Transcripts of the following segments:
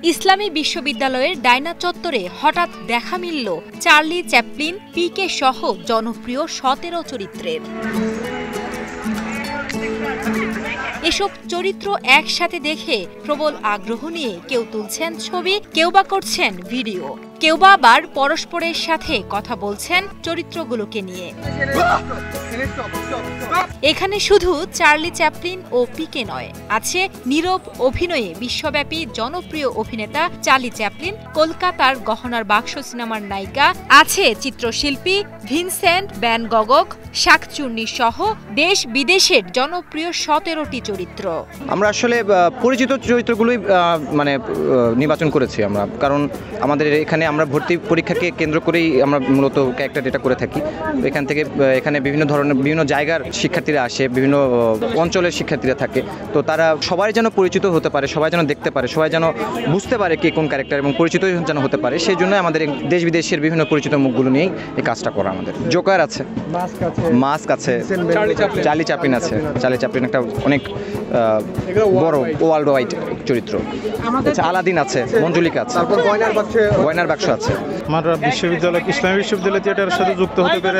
ইসলামী বিশ্ববিদ্যালয়ের ডায়না চত্বরে হঠাৎ দেখা মিলল চার্লি চ্যাপলিন, পিকে সহ জনপ্রিয় ১৭ চরিত্রের। এসব চরিত্র একসাথে দেখে প্রবল আগ্রহ নিয়ে কেউ তুলছেন ছবি, কেউ বা করছেন ভিডিও, কেউ বা আবার পরস্পরের সাথে কথা বলছেন চরিত্রগুলোকে নিয়ে। এখানে শুধু চার্লি চ্যাপলিন ও পিকে নয়, আছে নীরব অভিনয়ে বিশ্বব্যাপী জনপ্রিয় অভিনেতা চার্লি চ্যাপলিন, কলকাতার গহনার বাক্স সিনেমার নায়িকা, আছে চিত্রশিল্পী ভিনসেন্ট ভ্যান গগহ, শাকচুন্নি সহ দেশ বিদেশের জনপ্রিয় ১৭টি চরিত্র। আমরা আসলে পরিচিত চরিত্রগুলোই নির্বাচন করেছি আমরা, কারণ আমাদের এখানে আমরা ভর্তি পরীক্ষাকে কেন্দ্র করেই আমরা মূলত ক্যারেক্টার ডেটা করে থাকি। এখানে বিভিন্ন জায়গার শিক্ষার্থীরা আসে, বিভিন্ন অঞ্চলের শিক্ষার্থীরা থাকে, তো তারা সবাই যেন পরিচিত হতে পারে, সবাই যেন দেখতে পারে, সবাই যেন বুঝতে পারে কে কোন ক্যারেক্টার এবং পরিচিত যেন হতে পারে। সেই জন্য আমাদের দেশ বিদেশের বিভিন্ন পরিচিত মুখগুলো নিয়েই এই কাজটা করা। আমাদের জোকার আছে, মাস্ক আছে, চার্লি চ্যাপলিন আছে। চার্লি চ্যাপলিন একটা অনেক বড় ওয়ার্ল্ড ওয়াইড চরিত্র। আলাদিন আছে, মঞ্জুলিকা আছে, গয়নার বাক্স আছে। আমরা ইসলামী বিশ্ববিদ্যালয় থিয়েটারের সাথে যুক্ত হতে পেরে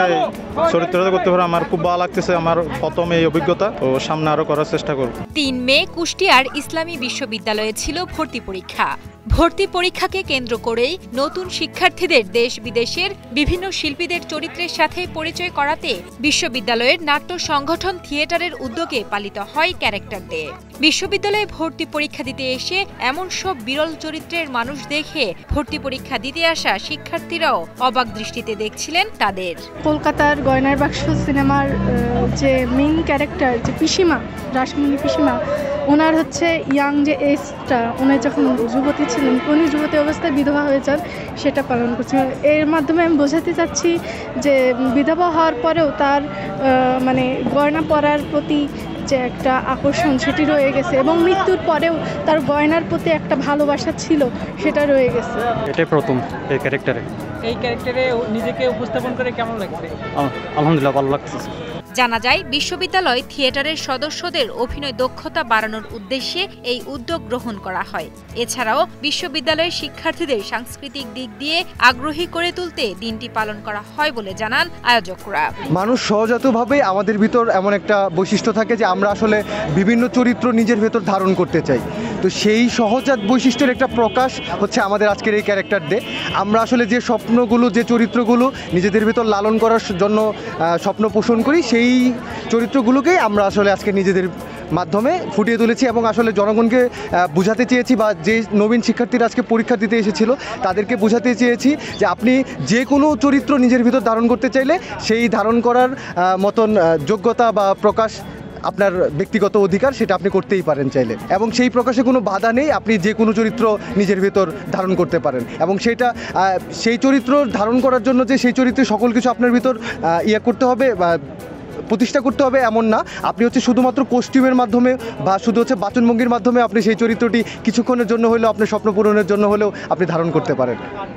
চরিত্রটা করতে পারে আমার খুব ভালো লাগতেছে। আমার প্রথম এই অভিজ্ঞতা, ও সামনে আরো করার চেষ্টা করব। ৩ মে কুষ্টিয়ার ইসলামী বিশ্ববিদ্যালয়ে ছিল ভর্তি পরীক্ষা। ভর্তি পরীক্ষাকে কেন্দ্র করেই নতুন শিক্ষার্থীদের দেশ বিদেশের বিভিন্ন শিল্পীদের চরিত্রের সাথে পরিচয় করাতে বিশ্ববিদ্যালয়ের নাট্য সংগঠন থিয়েটারের উদ্যোগে পালিত হয় ক্যারেক্টার ডে। বিশ্ববিদ্যালয়ে ভর্তি পরীক্ষা দিতে এসে এমন সব বিরল চরিত্রের মানুষ দেখে ভর্তি পরীক্ষা দিতে আসা শিক্ষার্থীরাও অবাক দৃষ্টিতে দেখছিলেন তাদের। কলকাতার গয়নার বাক্স সিনেমার যে মেইন ক্যারেক্টার, যে পিসিমা, রাসমণি পিসিমা, ওনার হচ্ছে ইয়াং যে এজটা, উনি যখন যুবতী ছিলেন, উনি যুবতী অবস্থায় বিধবা হয়ে যান, সেটা পালন করছেন। এর মাধ্যমে আমি বোঝাতে চাচ্ছি যে বিধবা হওয়ার পরেও তার গয়না পরার প্রতি যে একটা আকর্ষণ, সেটি রয়ে গেছে, এবং মৃত্যুর পরেও তার গয়নার প্রতি একটা ভালোবাসা ছিল, সেটা রয়ে গেছে। এটাই প্রথম এই ক্যারেক্টারে নিজেকে উপস্থাপন করে কেমন লাগছে? আলহামদুলিল্লাহ, ভালো লাগছে। জানা যায়, বিশ্ববিদ্যালয় থিয়েটারের সদস্যদের অভিনয় দক্ষতা বাড়ানোর উদ্দেশ্যে এই উদ্যোগ গ্রহণ করা হয়। এছাড়াও বিশ্ববিদ্যালয়ের শিক্ষার্থীদের সাংস্কৃতিক দিক দিয়ে আগ্রহী করে তুলতে দিনটি পালন করা হয় বলে জানান আয়োজকরা। মানুষ সহজাতভাবে আমাদের ভিতর এমন একটা বৈশিষ্ট্য থাকে যে আমরা আসলে বিভিন্ন চরিত্র নিজের ভেতর ধারণ করতে চাই। তো সেই সহজাত বৈশিষ্ট্যের একটা প্রকাশ হচ্ছে আমাদের আজকের এই ক্যারেক্টার ডে। আমরা আসলে যে স্বপ্নগুলো, যে চরিত্রগুলো নিজেদের ভিতর লালন করার জন্য স্বপ্ন পোষণ করি, সেই চরিত্রগুলোকেই আমরা আসলে আজকে নিজেদের মাধ্যমে ফুটিয়ে তুলেছি এবং আসলে জনগণকে বোঝাতে চেয়েছি, বা যে নবীন শিক্ষার্থীরা আজকে পরীক্ষা দিতে এসেছিল তাদেরকে বোঝাতে চেয়েছি যে আপনি যে কোনো চরিত্র নিজের ভিতর ধারণ করতে চাইলে সেই ধারণ করার মতন যোগ্যতা বা প্রকাশ আপনার ব্যক্তিগত অধিকার, সেটা আপনি করতেই পারেন চাইলে, এবং সেই প্রকাশে কোনো বাধা নেই। আপনি যে কোনো চরিত্র নিজের ভিতর ধারণ করতে পারেন, এবং সেই চরিত্র ধারণ করার জন্য যে সেই চরিত্রে সকল কিছু আপনার ভিতর করতে হবে বা প্রতিষ্ঠা করতে হবে এমন না। আপনি শুধুমাত্র কস্টিউমের মাধ্যমে বা শুধু বাচনভঙ্গির মাধ্যমে আপনি সেই চরিত্রটি কিছুক্ষণের জন্য হলেও, আপনার স্বপ্ন পূরণের জন্য হলেও আপনি ধারণ করতে পারেন।